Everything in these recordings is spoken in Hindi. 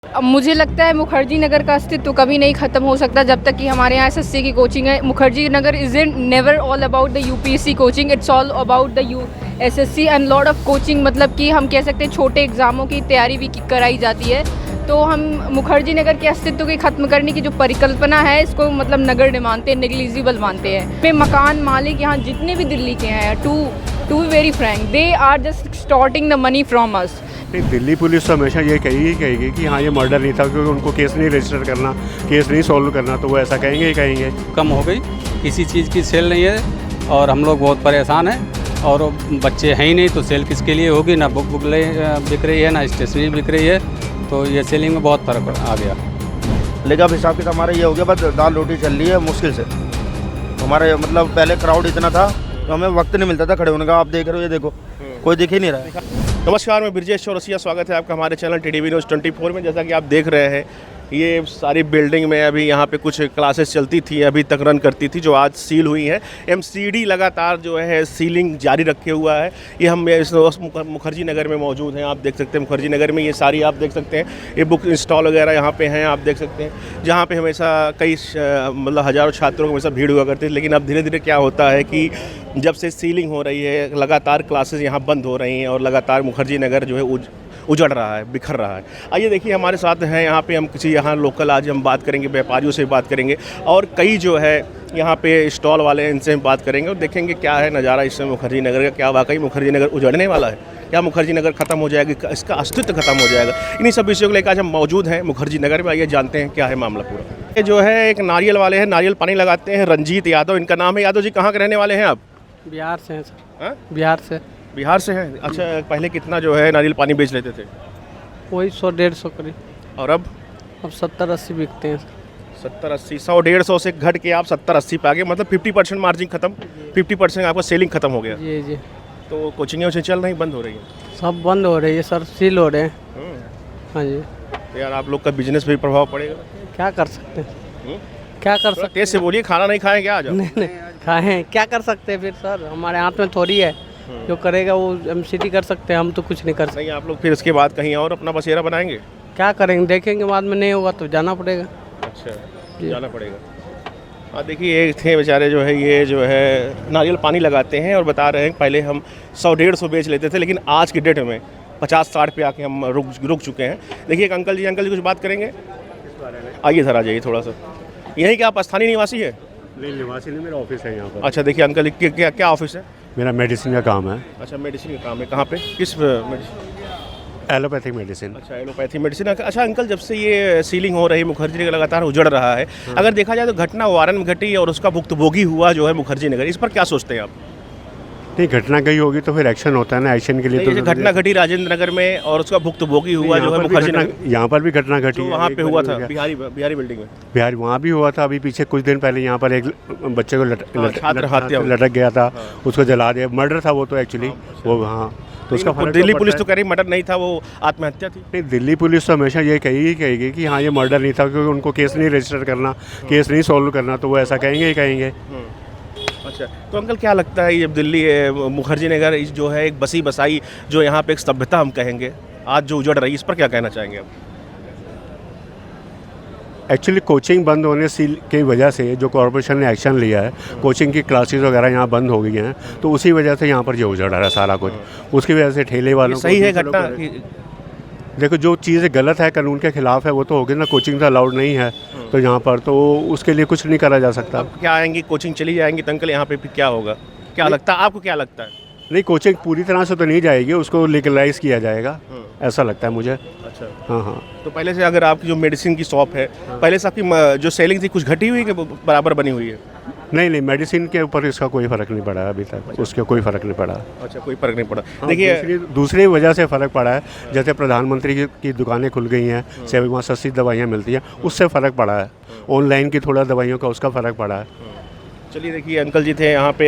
अब मुझे लगता है मुखर्जी नगर का अस्तित्व कभी नहीं ख़त्म हो सकता जब तक कि हमारे यहाँ एसएससी की कोचिंग है। Mukherjee Nagar is in never all about the UPSC coaching, it's all about the SSC and lot of coaching. मतलब कि हम कह सकते हैं छोटे एग्ज़ामों की तैयारी भी कराई जाती है। तो हम मुखर्जी नगर के अस्तित्व के ख़त्म करने की जो परिकल्पना है इसको मतलब नगण्य मानते हैं, नेग्लिजिबल मानते हैं। पे मकान मालिक यहाँ जितने भी दिल्ली के हैं, to be very frank, they are just extorting the money from us. Delhi police तो हमेशा ये कहेगी कि हाँ ये मर्डर नहीं था, क्योंकि उनको केस नहीं रजिस्टर करना, केस नहीं सॉल्व करना, तो वो ऐसा कहेंगे ही कहेंगे। कम हो गई, किसी चीज़ की सेल नहीं है और हम लोग बहुत परेशान हैं। और बच्चे हैं ही नहीं तो सेल किसके लिए होगी? ना बुक बिक रही है, ना स्टेशनरी बिक रही है, तो ये सेलिंग में बहुत फ़र्क आ गया। लेकिन अब हिसाब किताब हमारा ये हो गया, बस दाल रोटी चल रही है मुश्किल से। हमारे मतलब पहले क्राउड इतना था तो हमें वक्त नहीं मिलता था खड़े होने का। आप देख रहे हो, ये देखो कोई दिख ही नहीं रहा है। नमस्कार, मैं ब्रजेश चौरसिया, स्वागत है आपका हमारे चैनल टीडीवी न्यूज़ 24 में। जैसा कि आप देख रहे हैं, ये सारी बिल्डिंग में अभी यहाँ पे कुछ क्लासेस चलती थी, अभी तक रन करती थी, जो आज सील हुई है। एमसीडी लगातार जो है सीलिंग जारी रखे हुआ है। ये हम इस मुखर्जी नगर में मौजूद हैं। आप देख सकते हैं मुखर्जी नगर में ये सारी आप देख सकते हैं, ये बुक इंस्टॉल वगैरह यहाँ पे हैं। आप देख सकते हैं जहाँ पे हमेशा कई मतलब हज़ारों छात्रों को हमेशा भीड़ हुआ करती है। लेकिन अब धीरे धीरे क्या होता है कि जब से सीलिंग हो रही है, लगातार क्लासेस यहाँ बंद हो रही हैं और लगातार मुखर्जी नगर जो है उजड़ रहा है, बिखर रहा है। आइए देखिए, हमारे साथ हैं यहाँ पे हम किसी यहाँ लोकल, आज हम बात करेंगे, व्यापारियों से बात करेंगे और कई जो है यहाँ पे स्टॉल वाले हैं, इनसे हम बात करेंगे और देखेंगे क्या है नज़ारा इस समय मुखर्जी नगर का। क्या वाकई मुखर्जी नगर उजड़ने वाला है? क्या मुखर्जी नगर ख़त्म हो जाएगी? इसका अस्तित्व खत्म हो जाएगा? इन्हीं सब विषयों को लेकर आज हम मौजूद हैं मुखर्जी नगर में। आइए जानते हैं क्या है मामला पूरा। ये जो है एक नारियल वाले हैं, नारियल पानी लगाते हैं, रंजीत यादव इनका नाम है। यादव जी कहाँ के रहने वाले हैं आप? बिहार से हैं सर। हाँ? बिहार से हैं। अच्छा, पहले कितना जो है नारियल पानी बेच लेते थे? वही 100-150 करीब। और अब 70-80 बिकते हैं। 70-80, 100-150 से घट के आप 70-80 पे आ गए। मतलब 50% मार्जिन खत्म, 50% आपका सेलिंग खत्म हो गया। जी जी, तो कोचिंगें वोचिंग चल रही, बंद हो रही हैं? सब बंद हो रही है सर, सील हो रहे हैं। हाँ जी। तो यार आप लोग का बिजनेस पे भी प्रभाव पड़ेगा। क्या कर सकते हैं? क्या कर सकते? तेज से बोलिए, खाना नहीं खाएं क्या आज? नहीं खाएं, क्या कर सकते हैं फिर सर? हमारे हाथ में थोड़ी है, जो करेगा वो एमसीडी कर सकते हैं, हम तो कुछ नहीं कर सकते। नहीं, आप लोग फिर इसके बाद कहीं और अपना बसेरा बनाएंगे? क्या करेंगे, देखेंगे बाद में, नहीं होगा तो जाना पड़ेगा। अच्छा, जाना पड़ेगा। हाँ, देखिए एक थे बेचारे जो है, ये जो है नारियल पानी लगाते हैं और बता रहे हैं पहले हम 100-150 बेच लेते थे, लेकिन आज की डेट में 50-60 पे आके हम रुक चुके हैं। देखिए एक अंकल जी कुछ बात करेंगे। आइए सर, आ जाइए थोड़ा सा। यहीं क्या आप स्थानीय निवासी है? नहीं, निवासी नहीं, मेरा ऑफिस है यहाँ पर। अच्छा, देखिए अंकल, क्या ऑफिस है? मेरा मेडिसिन का काम है। अच्छा, मेडिसिन का काम है। कहाँ पे, किस मेडिसिन? Allopathic medicine. अच्छा, एलोपैथी मेडिसिन। अच्छा अंकल, जब से ये सीलिंग हो रही है, मुखर्जी नगर लगातार उजड़ रहा है, अगर देखा जाए तो घटना वारन में घटी और उसका भुक्तभोगी हुआ जो है मुखर्जी नगर, इस पर क्या सोचते हैं आप? नहीं, घटना कहीं होगी तो फिर एक्शन होता है ना, एक्शन के लिए। तो घटना घटी राजेंद्र नगर में और उसका भुक्तभोगी हुआ जो है मुखर्जी नगर, यहाँ पर भी घटना घटी, वहाँ पे हुआ था बिहारी बिल्डिंग में। बिहार वहाँ भी हुआ था। अभी पीछे कुछ दिन पहले यहाँ पर एक बच्चे को लटक गया था, उसको जला दिया। मर्डर था वो तो एक्चुअली वो। हाँ, तो उसका दिल्ली पुलिस तो कह रही मर्डर नहीं था, वो आत्महत्या थी। नहीं, दिल्ली पुलिस तो हमेशा ये कहेगी कि हाँ ये मर्डर नहीं था, क्योंकि उनको केस नहीं रजिस्टर करना, केस नहीं सॉल्व करना, तो वो ऐसा कहेंगे ही कहेंगे। अच्छा, तो अंकल क्या लगता है, ये दिल्ली मुखर्जी नगर जो है एक बसी बसाई जो यहाँ पे एक सभ्यता हम कहेंगे आज जो उजड़ रही है, इस पर क्या कहना चाहेंगे आप? एक्चुअली कोचिंग बंद होने की वजह से जो कॉर्पोरेशन ने एक्शन लिया है, कोचिंग की क्लासेस वगैरह यहाँ बंद हो गई हैं, तो उसी वजह से यहाँ पर जो उजड़ रहा है सारा कुछ, उसकी वजह से ठेले वालों को। सही है घटना? देखो, जो चीज़ें गलत है, कानून के खिलाफ है, वो तो होगी ना। कोचिंग तो अलाउड नहीं है तो यहाँ पर, तो उसके लिए कुछ नहीं करा जा सकता। अब क्या आएंगी, कोचिंग चली जाएंगी तो अंकल यहाँ पे फिर क्या होगा? क्या लगता है आपको, क्या लगता है? नहीं, कोचिंग पूरी तरह से तो नहीं जाएगी, उसको लीगलाइज किया जाएगा, ऐसा लगता है मुझे। अच्छा, हाँ। तो पहले से अगर आपकी जो मेडिसिन की शॉप है, पहले से आपकी जो सेलिंग थी कुछ घटी हुई है कि बराबर बनी हुई है? नहीं, मेडिसिन के ऊपर इसका कोई फ़र्क नहीं पड़ा है अभी तक। उसके कोई फ़र्क नहीं पड़ा। अच्छा, कोई फ़र्क नहीं पड़ा। हाँ, देखिए दूसरी वजह से फ़र्क पड़ा है, जैसे प्रधानमंत्री की दुकानें खुल गई हैं, से वहाँ सस्ती दवाइयाँ मिलती हैं, उससे फ़र्क पड़ा है। ऑनलाइन की थोड़ा दवाइयों का उसका फ़र्क पड़ा है। चलिए, देखिए अंकल जी थे यहाँ पे,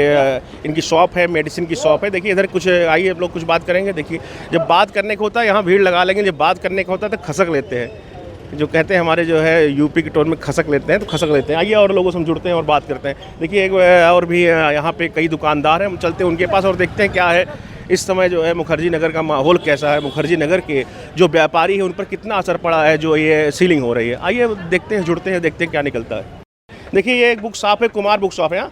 इनकी शॉप है, मेडिसिन की शॉप है। देखिए इधर कुछ आइए, हम लोग कुछ बात करेंगे। देखिए जब बात करने को होता है यहाँ भीड़ लगा लेंगे, जब बात करने का होता है तो खसक लेते हैं। जो कहते हैं हमारे जो है यूपी के टोन में खसक लेते हैं, तो खसक लेते हैं। आइए और लोगों से हम जुड़ते हैं और बात करते हैं। देखिए एक और भी यहाँ पे कई दुकानदार हैं, हम चलते हैं उनके पास और देखते हैं क्या है इस समय जो है मुखर्जी नगर का माहौल कैसा है, मुखर्जी नगर के जो व्यापारी हैं उन पर कितना असर पड़ा है जो ये सीलिंग हो रही है। आइए देखते हैं, जुड़ते हैं, देखते हैं क्या निकलता है। देखिए ये एक बुक शॉप है, कुमार बुक शॉप है। यहाँ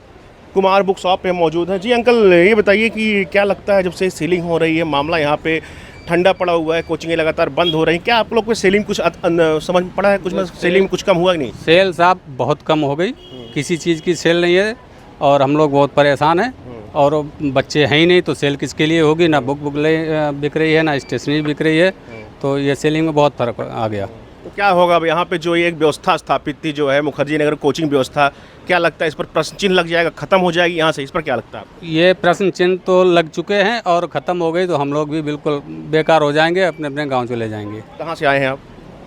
कुमार बुक शॉप पे मौजूद है। जी अंकल, ये बताइए कि क्या लगता है जब से सीलिंग हो रही है, मामला यहाँ पे ठंडा पड़ा हुआ है, कोचिंगें लगातार बंद हो रही हैं, क्या आप लोग को सेलिंग कुछ समझ में पड़ा है, कुछ में सेलिंग कुछ कम हुआ कि नहीं? सेल साहब बहुत कम हो गई, किसी चीज़ की सेल नहीं है और हम लोग बहुत परेशान हैं। और बच्चे हैं ही नहीं तो सेल किसके लिए होगी, ना बुक बिक रही है, ना स्टेशनरी बिक रही है, तो ये सेलिंग में बहुत फ़र्क आ गया। तो क्या होगा अब यहाँ पे जो ये एक व्यवस्था स्थापित थी जो है मुखर्जी नगर कोचिंग व्यवस्था, क्या लगता है इस पर प्रश्न चिन्ह लग जाएगा, खत्म हो जाएगी यहाँ से, इस पर क्या लगता है आपको? ये प्रश्न चिन्ह तो लग चुके हैं और ख़त्म हो गई तो हम लोग भी बिल्कुल बेकार हो जाएंगे, अपने अपने गांव चले जाएंगे। कहाँ से आए हैं आप?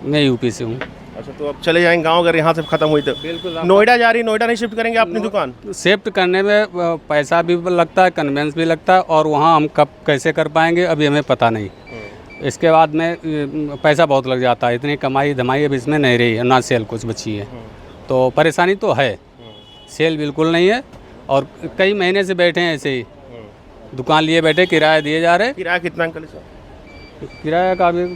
मैं यूपी से हूँ। अच्छा, तो अब चले जाएंगे गांव अगर यहाँ से खत्म हुई तो? बिल्कुल। नोएडा जा रही, नोएडा नहीं शिफ्ट करेंगे अपनी दुकान? शिफ्ट करने में पैसा भी लगता है, कन्वेंस भी लगता है, और वहाँ हम कब कैसे कर पाएंगे अभी हमें पता नहीं। इसके बाद में पैसा बहुत लग जाता है, इतनी कमाई धमाई अब इसमें नहीं रही है, ना सेल कुछ बची है, तो परेशानी तो है। सेल बिल्कुल नहीं है और कई महीने से बैठे हैं ऐसे ही, दुकान लिए बैठे, किराया दिए जा रहे। किराया कितना अंकल इसका? किराया का भी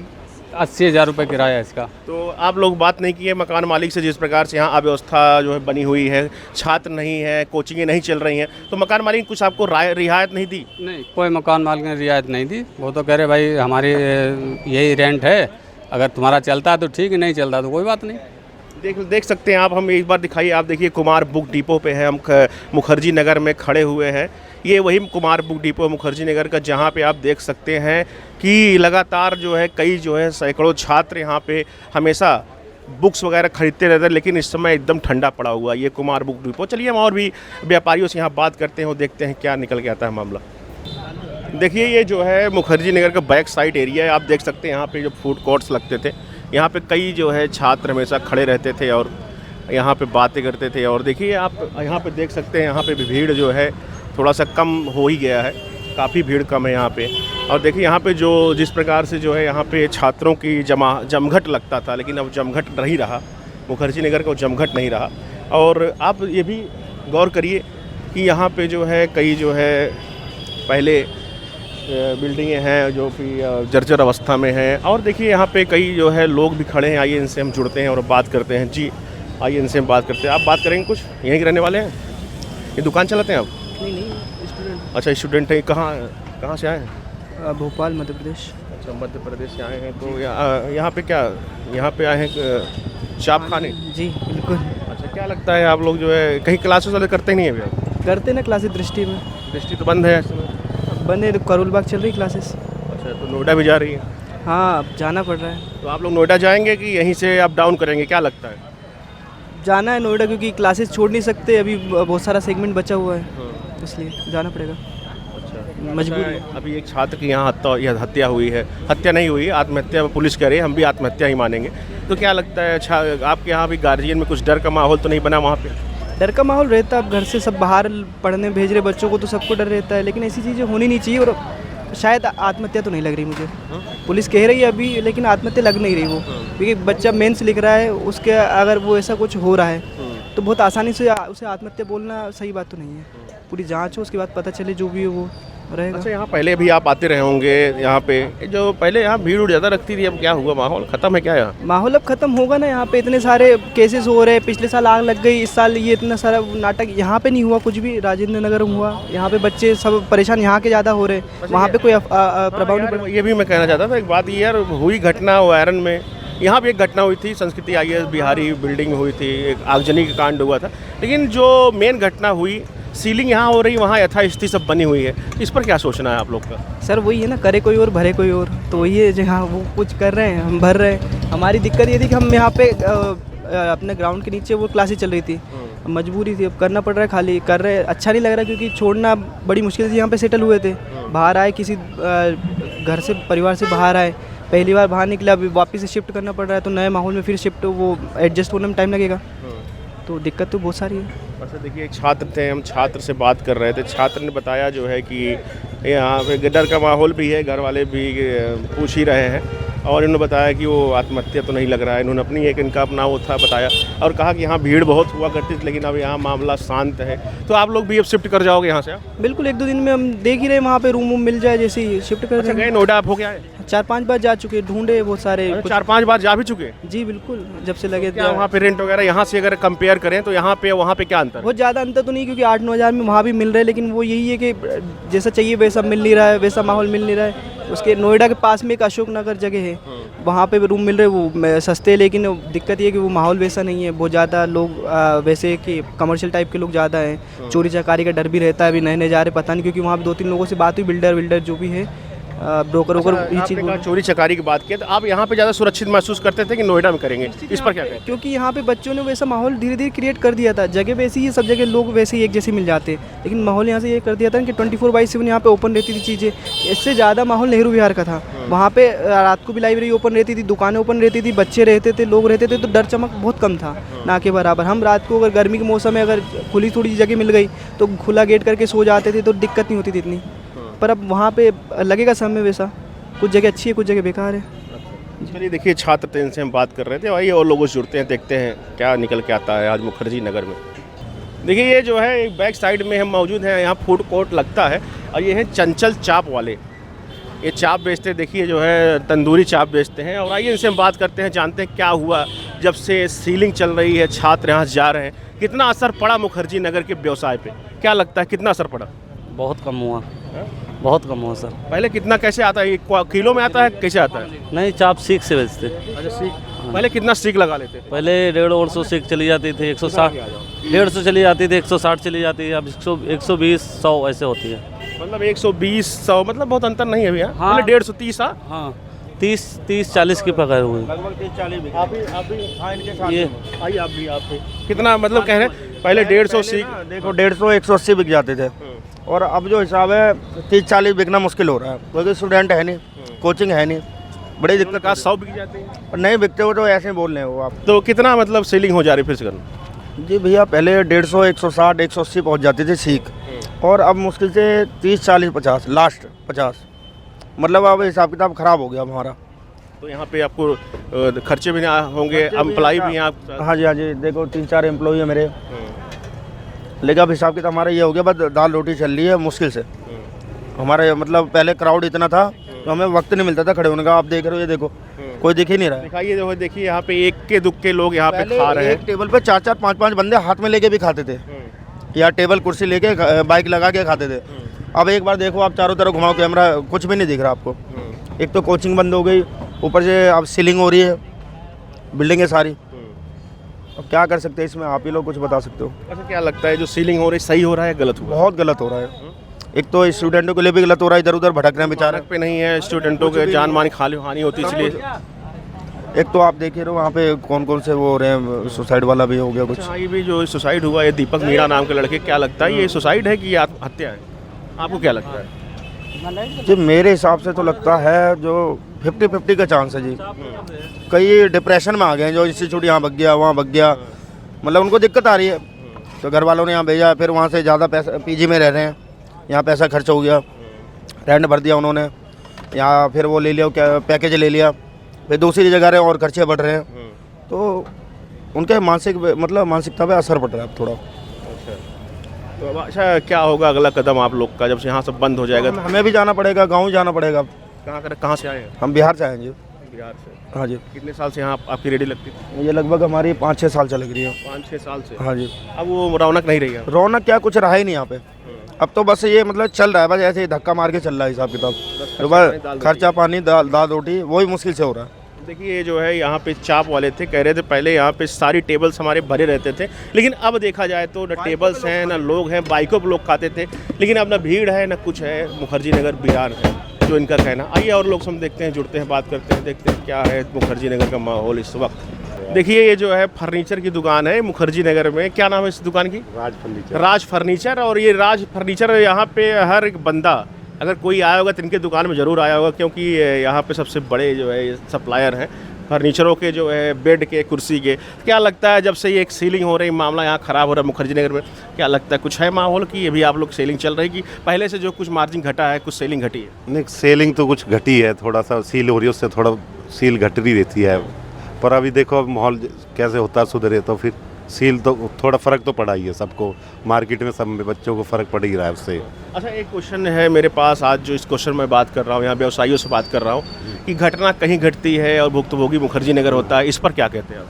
80,000 रुपये किराया है इसका। तो आप लोग बात नहीं की है मकान मालिक से, जिस प्रकार से यहाँ अव्यवस्था जो है बनी हुई है, छात्र नहीं है, कोचिंगें नहीं चल रही हैं, तो मकान मालिक ने कुछ आपको रियायत नहीं दी? नहीं, कोई मकान मालिक ने रियायत नहीं दी। वो तो कह रहे भाई हमारी यही रेंट है, अगर तुम्हारा चलता है तो ठीक है, नहीं चलता तो कोई बात नहीं। देख सकते हैं आप, हम एक बार दिखाइए। आप देखिए कुमार बुक डिपो पे है, हम मुखर्जी नगर में खड़े हुए हैं। ये वही कुमार बुक डिपो मुखर्जी नगर का, जहाँ पे आप देख सकते हैं कि लगातार जो है कई जो है सैकड़ों छात्र यहाँ पे हमेशा बुक्स वगैरह खरीदते रहते हैं, लेकिन इस समय एकदम ठंडा पड़ा हुआ है ये कुमार बुक डिपो। चलिए हम और भी व्यापारियों से यहाँ बात करते हैं और देखते हैं क्या निकल के आता है मामला। देखिए ये जो है मुखर्जी नगर का बैक साइड एरिया है। आप देख सकते हैं यहाँ पे जो फूड कोर्ट्स लगते थे, यहाँ पे कई जो है छात्र हमेशा खड़े रहते थे और यहाँ पे बातें करते थे। और देखिए आप यहाँ पे देख सकते हैं यहाँ पे भी भीड़ जो है थोड़ा सा कम हो ही गया है, काफ़ी भीड़ कम है यहाँ पे। और देखिए यहाँ पे जो जिस प्रकार से जो है यहाँ पे छात्रों की जमघट लगता था, लेकिन अब जमघट नहीं रहा, मुखर्जी नगर का जमघट नहीं रहा। और आप ये भी गौर करिए कि यहाँ पे जो है कई जो है पहले बिल्डिंगें हैं जो कि जर्जर अवस्था में हैं। और देखिए यहाँ पे कई जो है लोग भी खड़े हैं, आइए इनसे हम जुड़ते हैं और बात करते हैं। जी आइए इनसे हम बात करते हैं। आप बात करेंगे कुछ? यहीं के रहने वाले हैं? ये दुकान चलाते हैं आप? नहीं, स्टूडेंट। अच्छा स्टूडेंट है। कहाँ से आए हैं? भोपाल मध्य प्रदेश। अच्छा मध्य प्रदेश से आए हैं, तो यहाँ पे क्या, यहाँ पे आए हैं चाप खाने? जी बिल्कुल। अच्छा, क्या लगता है आप लोग जो है कहीं क्लासेस वाले करते नहीं है अभी आप? करते ना क्लासेस, दृष्टि में। दृष्टि तो बंद है इस समय। बंद है तो करोल बाग चल रही क्लासेस। अच्छा, तो नोएडा भी जा रही है? हाँ, अब जाना पड़ रहा है। तो आप लोग नोएडा जाएंगे कि यहीं से अप डाउन करेंगे, क्या लगता है? जाना है नोएडा, क्योंकि क्लासेस छोड़ नहीं सकते, अभी बहुत सारा सेगमेंट बचा हुआ है, इसलिए जाना पड़ेगा। अच्छा, मजबूरी है। अभी एक छात्र की यहाँ हत्या हुई है, हत्या नहीं हुई, आत्महत्या पुलिस कह रही है, हम भी आत्महत्या ही मानेंगे। तो क्या लगता है, अच्छा आपके यहाँ भी गार्जियन में कुछ डर का माहौल तो नहीं बना वहाँ पे? डर का माहौल रहता है, अब घर से सब बाहर पढ़ने भेज रहे बच्चों को, तो सबको डर रहता है, लेकिन ऐसी चीज़ें होनी नहीं चाहिए। और शायद आत्महत्या तो नहीं लग रही मुझे, पुलिस कह रही है अभी, लेकिन आत्महत्या लग नहीं रही वो, क्योंकि बच्चा मेंस लिख रहा है, उसके अगर वो ऐसा कुछ हो रहा है तो बहुत आसानी से उसे आत्महत्या बोलना सही बात तो नहीं है। पूरी जांच हो, उसके बाद पता चले जो भी है वो रहेगा। अच्छा, यहाँ पहले भी आप आते रहे होंगे, यहाँ पे जो पहले यहाँ भीड़ ज़्यादा रखती थी, अब क्या हुआ, माहौल ख़त्म है क्या यहाँ? माहौल अब ख़त्म होगा ना, यहाँ पे इतने सारे केसेस हो रहे हैं, पिछले साल आग लग गई, इस साल ये इतना सारा नाटक, यहाँ पे नहीं हुआ कुछ भी, राजेंद्र नगर में हुआ, यहाँ पे बच्चे सब परेशान यहाँ के ज़्यादा हो रहे हैं, वहाँ पे कोई प्रभाव नहीं पड़ा। ये भी मैं कहना चाहता था एक बात, ये यार हुई घटना वायरन में, यहाँ भी एक घटना हुई थी, संस्कृति IAS बिहारी बिल्डिंग हुई थी, एक आगजनी का कांड हुआ था, लेकिन जो मेन घटना हुई, सीलिंग यहाँ हो रही, वहाँ यथास्थिति सब बनी हुई है, इस पर क्या सोचना है आप लोग का? सर वही है ना, करे कोई और भरे कोई और, तो वही है जहाँ वो कुछ कर रहे हैं, हम भर रहे हैं। हमारी दिक्कत ये थी कि हम यहाँ पे अपने ग्राउंड के नीचे वो क्लासेस चल रही थी, मजबूरी थी, अब करना पड़ रहा है, खाली कर रहे हैं, अच्छा नहीं लग रहा, क्योंकि छोड़ना बड़ी मुश्किल से यहाँ पे सेटल हुए थे, बाहर आए, किसी घर से परिवार से बाहर आए, पहली बार बाहर निकले, अभी वापस से शिफ्ट करना पड़ रहा है, तो नए माहौल में फिर शिफ्ट वो एडजस्ट होने में टाइम लगेगा, तो दिक्कत तो बहुत सारी है। अच्छा देखिए, एक छात्र थे, हम छात्र से बात कर रहे थे, छात्र ने बताया जो है कि यहाँ पे डर का माहौल भी है, घर वाले भी पूछ ही रहे हैं और इन्होंने बताया कि वो आत्महत्या तो नहीं लग रहा है, इन्होंने अपनी एक इनका अपना वो था बताया और कहा कि यहाँ भीड़ बहुत हुआ करती थी लेकिन अब यहाँ मामला शांत है। तो आप लोग भी अब शिफ्ट कर जाओगे यहाँ से? बिल्कुल 1-2 दिन में हम देख ही रहे वहाँ पे रूम मिल जाए जैसे ही शिफ्ट कर अच्छा, देंगे। गए नोएडा आप हो गया है? 4-5 बार जा चुके, ढूंढे बहुत सारे। 4-5 बार जा भी चुके? जी बिल्कुल, जब से लगे क्या वहाँ पे रेंट वगैरह यहाँ से अगर कंपेयर करें तो यहाँ पे वहाँ पे क्या अंतर है? बहुत ज़्यादा अंतर तो नहीं, क्योंकि 8-9 हज़ार में वहाँ भी मिल रहा है, लेकिन वो यही है कि जैसा चाहिए वैसा मिल नहीं रहा है, वैसा माहौल मिल नहीं रहा है। उसके नोएडा के पास में एक अशोक नगर जगह है, वहाँ पे रूम मिल रहे हैं, वो सस्ते, लेकिन दिक्कत ये है कि वो माहौल वैसा नहीं है। बहुत ज़्यादा लोग वैसे कि कमर्शियल टाइप के लोग ज़्यादा हैं, चोरी चकारी का डर भी रहता है। अभी नए नए जा रहे पता नहीं, क्योंकि वहाँ पे 2-3 लोगों से बात हुई, बिल्डर जो भी है, ब्रोकर वोकर ये चीज़। आपने कहा चोरी चकारी की बात की तो आप यहाँ पे ज़्यादा सुरक्षित महसूस करते थे कि नोएडा में करेंगे, इस पर क्या कहें? क्योंकि यहाँ पे बच्चों ने वैसा माहौल धीरे धीरे क्रिएट कर दिया था। जगह वैसी ही, सब जगह लोग वैसे ही एक जैसे मिल जाते, लेकिन माहौल यहाँ से ये कर दिया था कि 24/7 यहाँ पे ओपन रहती थी चीज़ें। इससे ज़्यादा माहौल नेहरू विहार का था। वहाँ पे रात को भी लाइब्रेरी ओपन रहती थी, दुकानें ओपन रहती थी, बच्चे रहते थे, लोग रहते थे, तो डर चमक बहुत कम था, ना के बराबर। हम रात को अगर गर्मी के मौसम में अगर खुली थोड़ी जगह मिल गई तो खुला गेट करके सो जाते थे, तो दिक्कत नहीं होती थी इतनी। पर अब वहाँ पे लगेगा समय वैसा, कुछ जगह अच्छी है, कुछ जगह बेकार है। चलिए देखिए, छात्र थे, इनसे हम बात कर रहे थे, आइए और लोगों से जुड़ते हैं, देखते हैं क्या निकल के आता है आज मुखर्जी नगर में। देखिए ये जो है एक बैक साइड में हम मौजूद हैं, यहाँ फूड कोर्ट लगता है और ये है चंचल चाप वाले। ये चाप बेचते हैं, देखिए जो है तंदूरी चाप बेचते हैं। और आइए इनसे हम बात करते हैं, जानते हैं क्या हुआ जब से सीलिंग चल रही है, छात्र यहाँ जा रहे हैं, कितना असर पड़ा मुखर्जी नगर के व्यवसाय पे, क्या लगता है कितना असर पड़ा? बहुत कम हुआ, बहुत कम हुआ सर। पहले कितना कैसे आता है, ये किलो में आता है कैसे आता है? नहीं, चाप सीख से बेचते। अच्छा सीख, पहले कितना सीख लगा लेते? पहले 150 सीख चली जाती थी, 160, 150 चली जाती थी, 160 चली जाती है, अब 120, 100 ऐसे होती है। मतलब 120, 100, मतलब बहुत अंतर नहीं है भैया। हाँ। पहले 150-30। हाँ 30-40 की पकड़ हुई। लगभग 30-40। आप भी हाँ इनके साथ ये आइए, आप भी कितना मतलब कह रहे हैं पहले 150 सीख, देखो 150 180 बिक जाते थे, और अब जो हिसाब है 30-40 बिकना मुश्किल हो रहा है, क्योंकि स्टूडेंट है नहीं, कोचिंग है नहीं, बड़ी दिक्कत। का 100 बिक जाते हैं और नहीं बिकते हो तो ऐसे ही बोल रहे हो आप। तो कितना मतलब सेलिंग हो जा रही है फिर से करना? जी भैया, पहले 150, 160, 180 पहुँच जाती थी सीख, और अब मुश्किल से 30, 40, 50, लास्ट 50। मतलब अब हिसाब किताब ख़राब हो गया हमारा। तो यहाँ पे आपको खर्चे भी होंगे, एम्प्लॉय भी हैं आप? हाँ जी, देखो 3-4 एम्प्लॉई है मेरे, लेकिन अब हिसाब किताब हमारा ये हो गया, बस दाल रोटी चल रही है मुश्किल से। हमारे मतलब पहले क्राउड इतना था तो हमें वक्त नहीं मिलता था खड़े होने का। आप देख रहे हो, ये देखो कोई दिख ही नहीं रहा है। दिखाइए, देखिए यहाँ पे एक के दुख के लोग यहाँ पे खा रहे हैं। एक टेबल पे 4-4, 5-5 बंदे हाथ में लेके भी खाते थे, या टेबल कुर्सी लेके बाइक लगा के खाते थे। अब एक बार देखो आप चारों तरफ घुमाओ कैमरा, कुछ भी नहीं दिख रहा आपको। एक तो कोचिंग बंद हो गई, ऊपर से अब सीलिंग हो रही है, बिल्डिंगें सारी। अब क्या कर सकते हैं इसमें, आप ही लोग कुछ बता सकते हो। अच्छा, क्या लगता है जो सीलिंग हो रही सही हो रहा है गलत हुआ? बहुत गलत हो रहा है। एक तो स्टूडेंटों के लिए भी गलत हो रहा है, इधर उधर भटक रहे हैं बेचारे। पे नहीं है, स्टूडेंटों के जान मान हानि होती, इसलिए एक तो आप देख रहे हो वहाँ पे कौन कौन से वो हो रहे हैं, सुसाइड वाला भी हो गया कुछ। अच्छा, ये भी जो सुसाइड हुआ है दीपक मीणा नाम के लड़के, क्या लगता है ये सुसाइड है कि ये आत्महत्या है? आपको क्या लगता है? जी मेरे हिसाब से तो लगता है जो 50-50 का चांस है जी। कई डिप्रेशन में आ गए हैं, जो इंस्टीट्यूट यहाँ भग गया, वहाँ भग गया, मतलब उनको दिक्कत आ रही है, तो घर वालों ने यहाँ भेजा, फिर वहाँ से ज़्यादा पैसा पीजी में रह रहे हैं, यहाँ पैसा खर्च हो गया, रेंट भर दिया उन्होंने, यहाँ फिर वो ले लिया, क्या पैकेज ले लिया, फिर दूसरी जगह रहे और खर्चे बढ़ रहे हैं, तो उनके मानसिकता पे असर पड़ रहा है थोड़ा। तो अब अच्छा क्या होगा अगला कदम आप लोग का, जब से यहाँ सब बंद हो जाएगा? हमें भी जाना पड़ेगा, गाँव जाना पड़ेगा। कहाँ से आए हैं? हम बिहार से आएंगे। बिहार से? हाँ जी। कितने साल से यहाँ आपकी रेडी लगती थी? ये लगभग हमारी 5-6 साल चल रही है। 5-6 साल से? हाँ जी। अब वो रौनक नहीं रही है? रौनक क्या, कुछ रहा ही नहीं यहाँ पे। अब तो बस ये मतलब चल रहा है, बस ऐसे ही धक्का मार के चल रहा है हिसाब किताब, तो बस खर्चा पानी दाल रोटी वही मुश्किल से हो रहा है। देखिए ये जो है यहाँ पे चाप वाले थे, कह रहे थे पहले यहाँ पे सारी टेबल्स हमारे भरे रहते थे, लेकिन अब देखा जाए तो न टेबल्स हैं न लोग हैं, बाइकों पर लोग खाते थे, लेकिन अब न भीड़ है न कुछ है। मुखर्जी नगर बिहार है जो इनका कहना। आइए और लोग हम देखते हैं, जुड़ते हैं, बात करते हैं, देखते हैं क्या है मुखर्जी नगर का माहौल इस वक्त। देखिए ये जो है फर्नीचर की दुकान है मुखर्जी नगर में, क्या नाम है इस दुकान की? राज फर्नीचर। और ये राज फर्नीचर यहाँ पे हर एक बंदा अगर कोई आया होगा तो इनके दुकान में ज़रूर आया होगा, क्योंकि यहाँ पे सबसे बड़े जो है सप्लायर हैं फर्नीचरों के, जो है बेड के, कुर्सी के। क्या लगता है जब से ये एक सीलिंग हो रही, मामला यहाँ ख़राब हो रहा है मुखर्जी नगर में, क्या लगता है कुछ है माहौल की अभी आप लोग सेलिंग चल रही कि पहले से जो कुछ मार्जिन घटा है कुछ सेलिंग घटी है? नहीं, सेलिंग तो कुछ घटी है, थोड़ा सा सील हो रही है, उससे थोड़ा सील घट रही रहती है। पर अभी देखो अब माहौल कैसे होता है, सुधरे तो फिर सील तो थोड़ा फ़र्क तो पड़ा ही है सबको, मार्केट में सब में बच्चों को फ़र्क पड़ ही रहा है उससे। अच्छा, एक क्वेश्चन है मेरे पास आज, जो इस क्वेश्चन में बात कर रहा हूँ, यहाँ व्यवसायियों से बात कर रहा हूँ कि घटना कहीं घटती है और भुक्तभोगी मुखर्जी नगर होता है, इस पर क्या कहते हैं आप?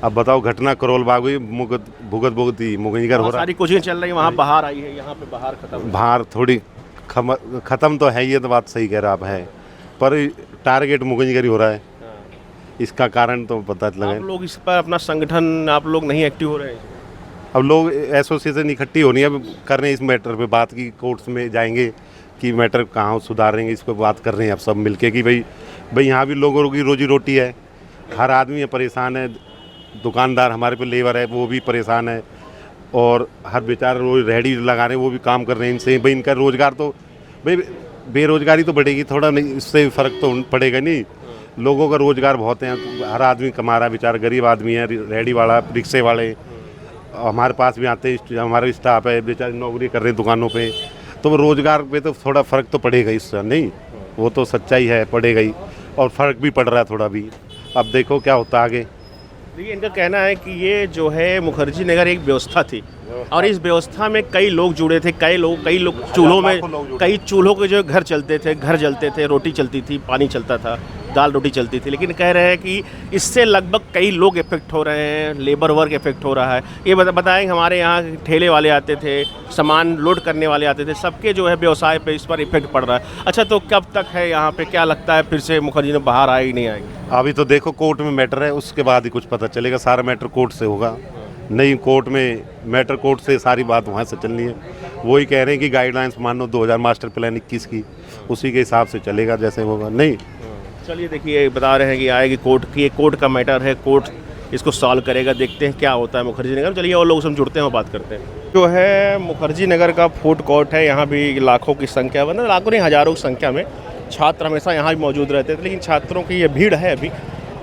अब बताओ, घटना करोल बाग हुई, भुगत भुगती मुगनगर हो वहाँ रहा सारी कोचिंग चल रही है, वहाँ बाहर आई है, यहाँ पे बाहर खत्म है। बाहर थोड़ी ख़त्म तो है, ये तो बात सही कह रहा आप है, पर टारगेट मुगनगर ही हो रहा है। इसका कारण तो पता लगा। आप लोग इस पर अपना संगठन, आप लोग नहीं एक्टिव हो रहे हैं? अब लोग एसोसिएशन इकट्ठी होनी है, अब कर रहे हैं इस मैटर पे बात की, कोर्ट्स में जाएंगे कि मैटर कहाँ सुधारेंगे, इस पर बात कर रहे हैं अब सब मिलके कि भाई यहाँ भी लोगों की रोजी रोटी है, हर आदमी परेशान है, दुकानदार हमारे पे लेबर है वो भी परेशान है, और हर बेचारा रोज रेहड़ी लगा रहे हैं वो भी काम कर रहे हैं इनसे। भाई इनका रोज़गार तो, भाई बेरोज़गारी तो बढ़ेगी थोड़ा, नहीं इससे फ़र्क तो पड़ेगा नहीं। लोगों का रोज़गार बहुत है, हर आदमी कमा रहा है, बेचारा गरीब आदमी है, रेहड़ी वाला, रिक्शे वाले हमारे पास भी आते हैं, हमारे स्टाफ है बेचारे नौकरी कर रहे हैं दुकानों पे, तो रोज़गार पे तो थोड़ा फ़र्क तो पड़ेगा इससे, नहीं वो तो सच्चाई है, पड़ेगा ही, और फ़र्क भी पड़ रहा है थोड़ा भी। अब देखो क्या होता है आगे। देखिए, इनका कहना है कि ये जो है मुखर्जी नगर एक व्यवस्था थी, और इस व्यवस्था में कई लोग जुड़े थे, कई लोग चूल्हों में, कई चूल्हों के जो घर चलते थे, घर जलते थे, रोटी चलती थी, पानी चलता था, दाल रोटी चलती थी, लेकिन कह रहे हैं कि इससे लगभग कई लोग इफेक्ट हो रहे हैं, लेबर वर्क इफेक्ट हो रहा है। ये बताएं, हमारे यहाँ ठेले वाले आते थे, सामान लोड करने वाले आते थे, सबके जो है व्यवसाय पे इस पर इफेक्ट पड़ रहा है। अच्छा, तो कब तक है यहाँ पे, क्या लगता है फिर से मुखर्जी ने बाहर आएगी नहीं आएगी? अभी तो देखो कोर्ट में मैटर है, उसके बाद ही कुछ पता चलेगा, सारा मैटर कोर्ट से होगा, नहीं कोर्ट में मैटर कोर्ट से सारी बात वहाँ से चलनी है। वही कह रहे हैं कि गाइडलाइंस मानो 2000 मास्टर प्लान 21 की, उसी के हिसाब से चलेगा जैसे होगा। नहीं चलिए, देखिए बता रहे हैं कि आएगी कोर्ट की, कोर्ट का मैटर है, कोर्ट इसको सॉल्व करेगा, देखते हैं क्या होता है मुखर्जी नगर। चलिए और लोग हम जुड़ते हैं और बात करते हैं। जो है मुखर्जी नगर का फूड कोर्ट है, यहाँ भी लाखों की संख्या, मतलब लाखों नहीं हज़ारों की संख्या में छात्र हमेशा यहाँ भी मौजूद रहते थे, लेकिन छात्रों की ये भीड़ है अभी,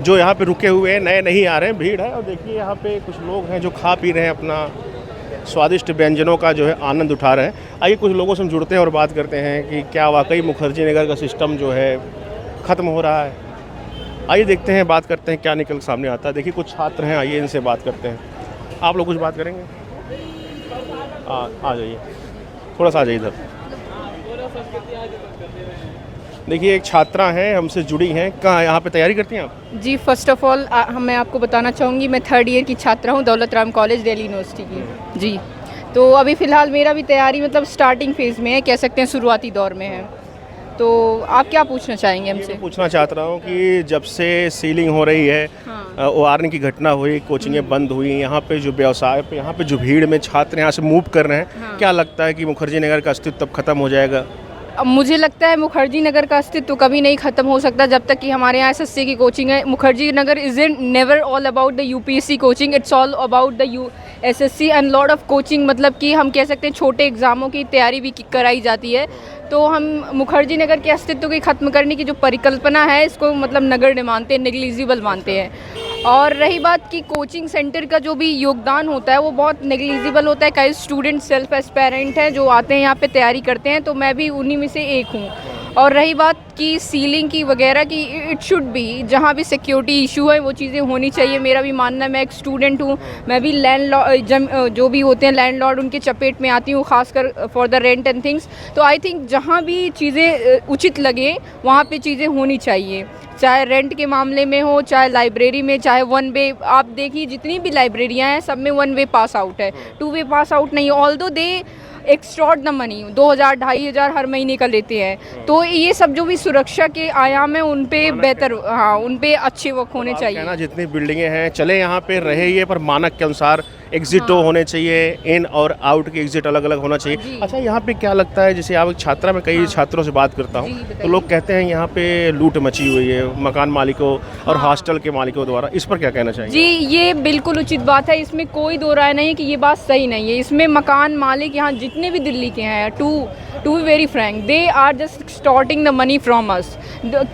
जो यहाँ पे रुके हुए हैं, नए नहीं आ रहे हैं, भीड़ है। और देखिए यहाँ पे कुछ लोग हैं जो खा पी रहे हैं, अपना स्वादिष्ट व्यंजनों का जो है आनंद उठा रहे हैं। आइए कुछ लोगों से हम जुड़ते हैं और बात करते हैं कि क्या वाकई मुखर्जी नगर का सिस्टम जो है ख़त्म हो रहा है। आइए देखते हैं, बात करते हैं क्या निकल सामने आता है। देखिए कुछ छात्र हैं, आइए इनसे बात करते हैं। आप लोग कुछ बात करेंगे? आ जाइए, थोड़ा सा आ जाइए इधर। देखिए एक छात्रा हैं, हमसे जुड़ी हैं, कहाँ यहाँ पे तैयारी करती हैं आप? जी, फर्स्ट ऑफ ऑल मैं आपको बताना चाहूँगी, मैं 3rd ईयर की छात्रा हूँ दौलत राम कॉलेज दिल्ली यूनिवर्सिटी की। जी, तो अभी फ़िलहाल मेरा भी तैयारी मतलब स्टार्टिंग फेज़ में है, कह सकते हैं शुरुआती दौर में है। तो आप क्या पूछना चाहेंगे हमसे? पूछना चाहता हूँ कि जब से सीलिंग हो रही है, ओआरएन की घटना हुई, कोचिंगें बंद हुई, यहाँ पे जो व्यवसाय पे, यहाँ पे जो भीड़ में छात्र यहाँ से मूव कर रहे हैं, क्या लगता है कि मुखर्जी नगर का अस्तित्व तब खत्म हो जाएगा? अब मुझे लगता है मुखर्जी नगर का अस्तित्व कभी नहीं ख़त्म हो सकता जब तक कि हमारे यहाँ एसएससी की कोचिंग है। Mukherjee Nagar is never all about the UPSC coaching, it's all about the SSC and lot of coaching, मतलब कि हम कह सकते हैं छोटे एग्ज़ामों की तैयारी भी कराई जाती है। तो हम मुखर्जी नगर के अस्तित्व को ख़त्म करने की जो परिकल्पना है, इसको मतलब नगण्य मानते हैं, नेग्लिजिबल मानते हैं। और रही बात कि कोचिंग सेंटर का जो भी योगदान होता है वो बहुत नेग्लिजिबल होता है। कई स्टूडेंट सेल्फ एस्पायरेंट हैं जो आते हैं यहाँ पे तैयारी करते हैं, तो मैं भी उन्हीं में से एक हूँ। और रही बात कि सीलिंग की वगैरह की, इट शुड बी, जहाँ भी सिक्योरिटी इशू है वो चीज़ें होनी चाहिए, मेरा भी मानना है। मैं एक स्टूडेंट हूँ, मैं भी लैंडलॉर्ड जो भी होते हैं लैंडलॉर्ड, उनके चपेट में आती हूँ, खासकर for the rent and things. तो आई थिंक जहाँ भी चीज़ें उचित लगे वहाँ पे चीज़ें होनी चाहिए, चाहे रेंट के मामले में हो, चाहे लाइब्रेरी में, चाहे 1 वे। आप देखिए जितनी भी लाइब्रेरियाँ हैं सब में 1 वे पास आउट है, 2 वे पास आउट नहीं है। Although they extort the money, 2000-2500 हर महीने का लेते हैं। तो ये सब जो भी सुरक्षा के आयाम है उन पे बेहतर, हाँ, उन पे अच्छे वर्क होने चाहिए। कहना जितनी बिल्डिंगें हैं चले यहाँ पे रहे ये, पर मानक के अनुसार एग्जिट होने चाहिए, इन और आउट के एग्जिट अलग अलग होना चाहिए। अच्छा, यहाँ पे क्या लगता है, जैसे आप एक छात्रा में कई छात्रों से बात करता हूँ, तो लोग कहते हैं यहाँ पे लूट मची हुई है मकान मालिकों और हॉस्टल के मालिकों द्वारा, इस पर क्या कहना चाहिए? जी, ये बिल्कुल उचित बात है, इसमें कोई दो राय नहीं है कि ये बात सही नहीं है। इसमें मकान मालिक यहाँ जितने भी दिल्ली के हैं, to be very frank, they are just extorting the money from us.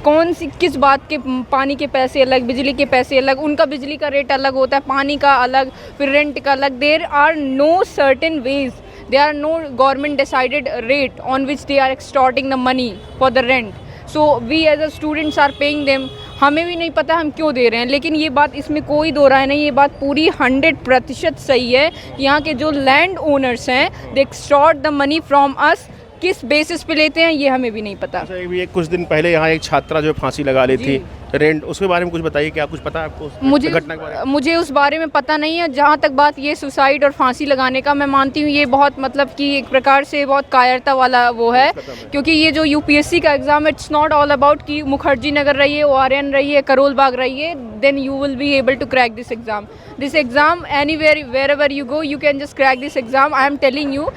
कौन सी किस बात के, पानी के पैसे अलग, बिजली के पैसे अलग, उनका बिजली का रेट अलग होता है, पानी का अलग, फिर रेंट का अलग। There are no certain ways, there are no government decided rate on which they are extorting the money for the rent, so we as a students are paying them। हमें भी नहीं पता हम क्यों दे रहे हैं, लेकिन ये बात इसमें कोई दो राय नहीं, ये बात पूरी 100% सही है कि यहाँ के जो लैंड ओनर्स हैं they extort the money from us. किस बेसिस पे लेते हैं ये हमें भी नहीं पता। अच्छा, ये कुछ दिन पहले यहाँ एक छात्रा जो फांसी लगा ली थी रेंट, उसके बारे में कुछ बताइए, क्या कुछ पता है आपको घटना के बारे में? मुझे उस बारे में पता नहीं है। जहाँ तक बात ये सुसाइड और फांसी लगाने का, मैं मानती हूँ ये बहुत मतलब कि एक प्रकार से बहुत कायरता वाला वो है, क्योंकि ये जो यूपीएससी का exam, it's not all about कि मुखर्जी नगर रहिए, ORN रहिए, करोल बाग रहिए, then you will be able to crack this exam. This exam anywhere wherever you go you can just crack this exam. I am telling you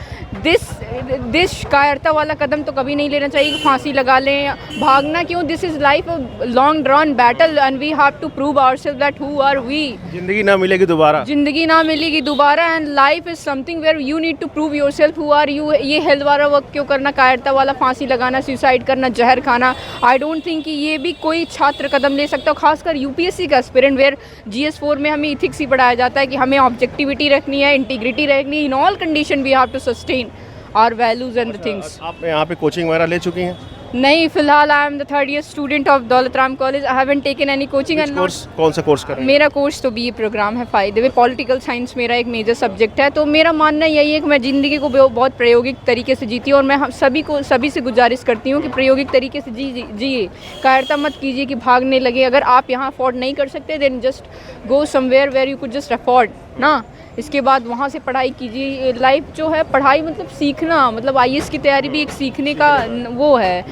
this कायरता वाला कदम तो कभी नहीं लेना चाहिए कि फांसी लगा लें, भागना क्यों। This is life a long drawn battle and we have to prove ourselves that who are we. जिंदगी ना मिलेगी दोबारा, जिंदगी ना मिलेगी दोबारा, and life is something where you need to prove yourself who are you. ये हेल्थ वाला वर्क क्यों करना, कायरता वाला फांसी लगाना, सुसाइड करना, जहर खाना, आई डोंट थिंक कि ये भी कोई छात्र कदम ले सकता। खासकर यूपीएससी का एस्पिरेंट वेयर GS4 में हमें इथिक्स ही पढ़ाया जाता है कि हमें ऑब्जेक्टिविटी रखनी है, इंटीग्रिटी रखनी है, in all condition we have to sustain our values and the things. आप यहाँ पे कोचिंग वगैरह ले चुकी हैं? नहीं, फिलहाल I am the 3rd year student of Daulat Ram college. I haven't taken any coaching and course, कौन सा कोर्स कर रहे हैं? मेरा कोर्स तो BA प्रोग्राम है फायदे में। पॉलिटिकल साइंस मेरा एक मेजर सब्जेक्ट है। तो मेरा मानना यही है कि मैं ज़िंदगी को बहुत प्रायोगिक तरीके से जीती हूँ, और मैं हम सभी से गुजारिश करती हूँ कि प्रायोगिक तरीके से जिए, कायरता मत कीजिए कि भागने लगे। अगर आप यहाँ अफोर्ड नहीं कर सकते then just go somewhere where you could just afford ना। इसके बाद वहाँ से पढ़ाई कीजिए। लाइफ जो है पढ़ाई मतलब सीखना, मतलब IAS की तैयारी भी एक सीखने का वो है,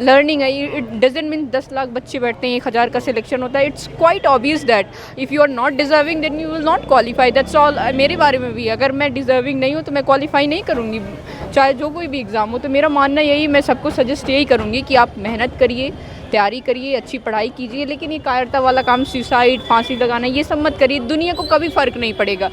लर्निंग है। इट डजंट मीन 10 लाख बच्चे बैठते हैं, 1000 का सिलेक्शन होता है। It's quite obvious that if you are not deserving then you will not qualify, that's all. मेरे बारे में भी अगर मैं डिजर्विंग नहीं हूँ तो मैं क्वालिफाई नहीं करूँगी, चाहे जो कोई भी एग्ज़ाम हो। तो मेरा मानना यही, मैं सबको सजेस्ट यही करूँगी कि आप मेहनत करिए, तैयारी करिए, अच्छी पढ़ाई कीजिए, लेकिन ये कायरता वाला काम, सुसाइड, फांसी लगाना, ये सब मत करिए। दुनिया को कभी फ़र्क नहीं पड़ेगा।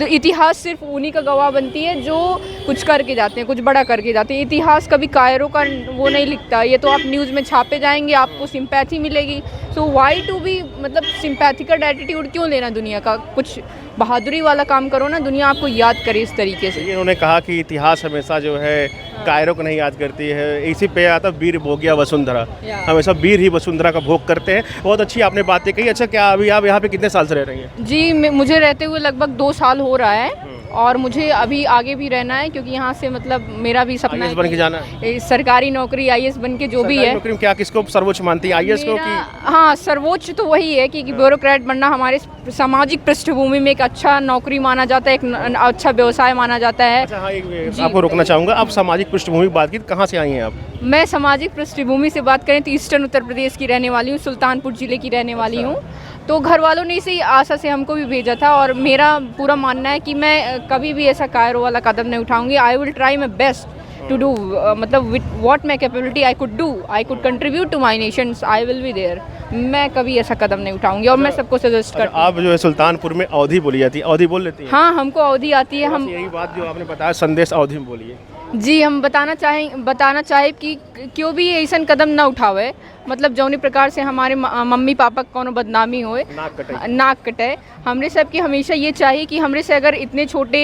इतिहास सिर्फ उन्हीं का गवाह बनती है जो कुछ करके जाते हैं, कुछ बड़ा करके जाते हैं। इतिहास कभी कायरों का वो नहीं लिखता। ये तो आप न्यूज़ में छापे जाएंगे, आपको सिंपैथी मिलेगी। सो वाई टू बी मतलब सिंपैथिकल एटीट्यूड क्यों लेना दुनिया का। कुछ बहादुरी वाला काम करो ना, दुनिया आपको याद करे इस तरीके से। उन्होंने कहा कि इतिहास हमेशा जो है कायरों को नहीं याद करती है, इसी पे आता वीर भोगिया वसुंधरा, हमेशा वीर ही वसुंधरा का भोग करते हैं। बहुत अच्छी आपने बातें कही। अच्छा, क्या अभी आप यहाँ पे कितने साल से रह रही हैं? जी, मुझे रहते हुए लगभग 2 साल हो रहा है, और मुझे अभी आगे भी रहना है, क्योंकि यहाँ से मतलब मेरा भी सपना है बन के जाना है, सरकारी नौकरी IAS बन के जो भी है। नौकरी में क्या किसको सर्वोच्च मानती है, IAS को कि? हाँ, सर्वोच्च तो वही है कि ब्यूरोक्रेट बनना हमारे सामाजिक पृष्ठभूमि में एक अच्छा नौकरी माना जाता है, एक अच्छा व्यवसाय माना जाता है। अच्छा, हाँ, आपको रोकना चाहूँगा। आप सामाजिक पृष्ठभूमि की बात की, कहाँ से आई हैं आप? मैं सामाजिक पृष्ठभूमि से बात करें तो ईस्टर्न उत्तर प्रदेश की रहने वाली हूँ, सुल्तानपुर ज़िले की रहने वाली हूँ। तो घर वालों ने इसी आशा से हमको भी भेजा था, और मेरा पूरा मानना है कि मैं कभी भी ऐसा कायरों वाला कदम नहीं उठाऊंगी। I will try my best to do मतलब with what my capability I could do, I could contribute to my nations, I will be there. मैं कभी ऐसा कदम नहीं उठाऊंगी, और मैं सबको सजेस्ट करती हूँ। आप जो है सुल्तानपुर में अवधी बोली जाती है, अवधी बोल लेती हैं? हाँ, हमको अवधी आती है। हम यही बात जो आपने बताया, संदेश अवधी में बोलिए। जी, हम बताना चाहे कि क्यों भी ऐसा कदम ना उठावे, मतलब जौनी प्रकार से हमारे मम्मी पापा कोनो बदनामी होए, नाक कटे। हमरे सब की हमेशा ये चाहिए कि हमरे से अगर इतने छोटे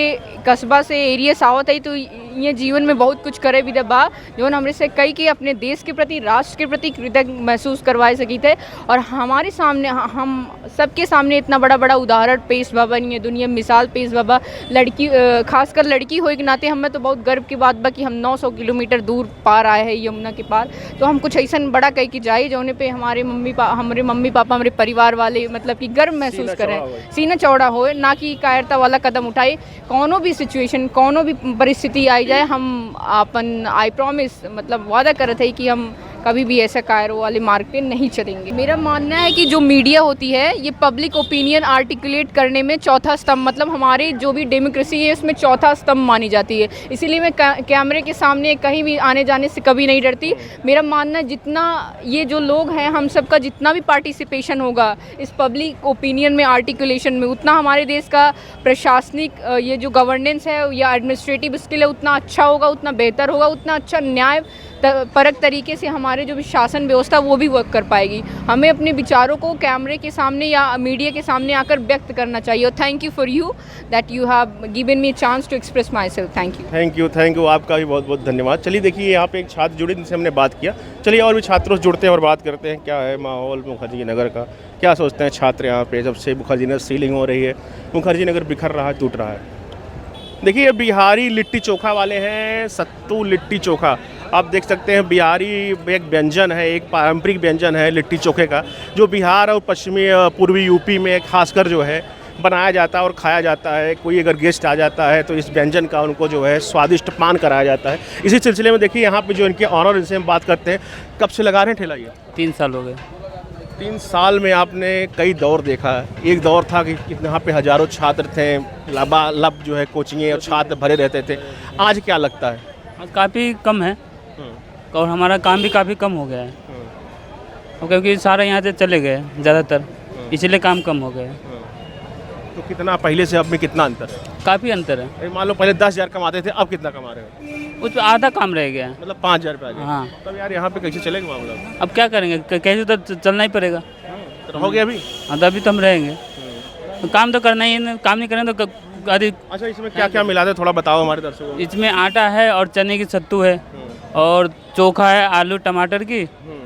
कस्बा से एरिया से आवत है तो ये जीवन में बहुत कुछ करे भी बा, जो हमरे से कई के अपने देश के प्रति, राष्ट्र के प्रति कृतज्ञ महसूस करवाए सकी थे। और हमारे सामने, हम सबके सामने इतना बड़ा उदाहरण पेश बाबा नहीं है दुनिया में, मिसाल पेश बाबा। लड़की, खासकर लड़की हो के नाते हमें तो बहुत गर्व की बात बा कि हम 900 किलोमीटर दूर पार आए हैं, यमुना के पार। तो हम कुछ ऐसा बड़ा कह के जाए जोने पे हमारे मम्मी पापा, हमारे परिवार वाले मतलब कि गर्व महसूस करें, सीना चौड़ा हो, ना कि कायरता वाला कदम उठाए। कोनो भी सिचुएशन, कोनो भी परिस्थिति आई जाए, हम अपन आई प्रॉमिस मतलब वादा करते हैं कि हम कभी भी ऐसा कायरों वाले मार्ग पे नहीं चलेंगे। मेरा मानना है कि जो मीडिया होती है ये पब्लिक ओपिनियन आर्टिकुलेट करने में चौथा स्तंभ, मतलब हमारे जो भी डेमोक्रेसी है उसमें चौथा स्तंभ मानी जाती है। इसीलिए मैं कैमरे के सामने कहीं भी आने जाने से कभी नहीं डरती। मेरा मानना है जितना ये जो लोग हैं, हम सबका जितना भी पार्टिसिपेशन होगा इस पब्लिक ओपिनियन में, आर्टिकुलेशन में, उतना हमारे देश का प्रशासनिक ये जो गवर्नेंस है या एडमिनिस्ट्रेटिव स्किल है उतना अच्छा होगा, उतना बेहतर होगा, उतना अच्छा न्याय परक तरीके से हमारे जो भी शासन व्यवस्था वो भी वर्क कर पाएगी। हमें अपने विचारों को कैमरे के सामने या मीडिया के सामने आकर व्यक्त करना चाहिए। और thank you for you that you have given me chance to express myself. Thank you. Thank you, आपका भी बहुत बहुत धन्यवाद। चलिए देखिए, यहाँ पे एक छात्र जुड़े जिनसे हमने बात किया। चलिए और भी छात्रों से जुड़ते हैं और बात करते हैं क्या है माहौल मुखर्जी नगर का, क्या सोचते हैं छात्र यहाँ पे जब से मुखर्जी नगर सीलिंग हो रही है, मुखर्जी नगर बिखर रहा है, टूट रहा है। देखिए, ये बिहारी लिट्टी चोखा वाले हैं, सत्तू लिट्टी चोखा। आप देख सकते हैं बिहारी एक व्यंजन है, एक पारंपरिक व्यंजन है लिट्टी चोखे का, जो बिहार और पश्चिमी पूर्वी यूपी में खासकर जो है बनाया जाता है और खाया जाता है। कोई अगर गेस्ट आ जाता है तो इस व्यंजन का उनको जो है स्वादिष्ट पान कराया जाता है। इसी सिलसिले में देखिए यहाँ पे जो इनके ऑनर, इनसे हम बात करते हैं। कब से लगा रहे हैं ठेला ये? 3 साल हो गए। 3 साल में आपने कई दौर देखा है। एक दौर था कि यहाँ पे हज़ारों छात्र थे, लबालब जो है कोचिंगें और छात्र भरे रहते थे। आज क्या लगता है? आज काफ़ी कम है और हमारा काम भी काफ़ी कम हो गया है, और क्योंकि सारे यहाँ से चले गए ज़्यादातर, इसलिए काम कम हो गया है। तो कितना पहले से अब में कितना अंतर है? काफ़ी अंतर है। मान लो पहले 10,000 कमाते थे, अब कितना कमा रहे हो? उस पर आधा काम रह गया है, मतलब 5,000 रुपये आ गए। हाँ। तब यार यहाँ पे कैसे चलेगा मामला? अब क्या करेंगे, कैसे तो चलना ही पड़ेगा। तो हो गया अभी? हाँ, तो अभी तो हम रहेंगे, तो काम तो करना ही है, काम नहीं करेंगे तो अधिक। अच्छा, इसमें क्या क्या मिलाते हैं थोड़ा बताओ हमारे दर्शकों को। इसमें आटा है और चने की सत्तू है और चोखा है, आलू टमाटर की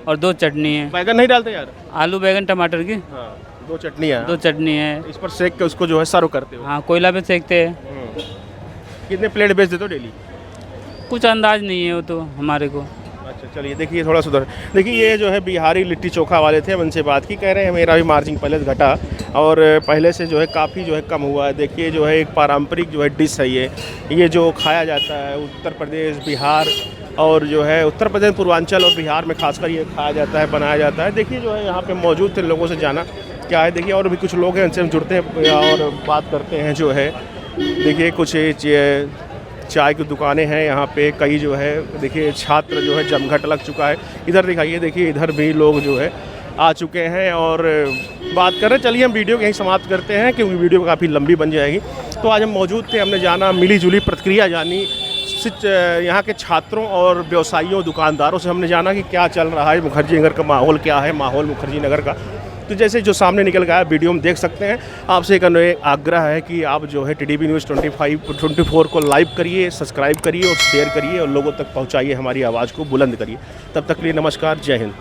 और 2 चटनी है। बैगन नहीं डालते यार? आलू बैगन टमाटर की हाँ, 2 चटनियाँ। 2 चटनी है। इस पर सेक के उसको जो है सर्व करते हो? हाँ, कोयला पे सेकते हैं। कितने प्लेट बेच देते हो डेली? कुछ अंदाज नहीं है वो तो हमारे को। अच्छा, चलिए देखिए थोड़ा सुधर। देखिए, ये जो है बिहारी लिट्टी चोखा वाले थे, हम उनसे बात की, कह रहे हैं मेरा भी मार्जिन पहले से घटा और पहले से जो है काफ़ी जो है कम हुआ है। देखिए, जो है एक पारंपरिक जो है डिश है ये जो खाया जाता है उत्तर प्रदेश, बिहार और जो है उत्तर प्रदेश, पूर्वांचल और बिहार में खासकर ये खाया जाता है, बनाया जाता है। देखिए, जो है यहाँ पे मौजूद थे लोगों से जाना क्या है। देखिए, और भी कुछ लोग हैं, उनसे हम जुड़ते हैं और बात करते हैं। जो है देखिए, कुछ चाय की दुकानें हैं यहाँ पे, कई जो है देखिए छात्र जो है जमघट लग चुका है। इधर दिखाइए, देखिए इधर भी लोग जो है आ चुके हैं और बात कर रहे हैं। चलिए हम वीडियो यहीं समाप्त करते हैं क्योंकि वीडियो काफ़ी लंबी बन जाएगी। तो आज हम मौजूद थे, हमने जाना, मिली जुली प्रतिक्रिया जानी यहाँ के छात्रों और व्यवसायियों, दुकानदारों से हमने जाना कि क्या चल रहा है, मुखर्जी नगर का माहौल क्या है, माहौल मुखर्जी नगर का। तो जैसे जो सामने निकल गया वीडियो में देख सकते हैं। आपसे एक आग्रह है कि आप जो है TDB न्यूज़ 24 को लाइक करिए, सब्सक्राइब करिए और शेयर करिए और लोगों तक पहुंचाइए, हमारी आवाज़ को बुलंद करिए। तब तक के लिए नमस्कार, जय हिंद।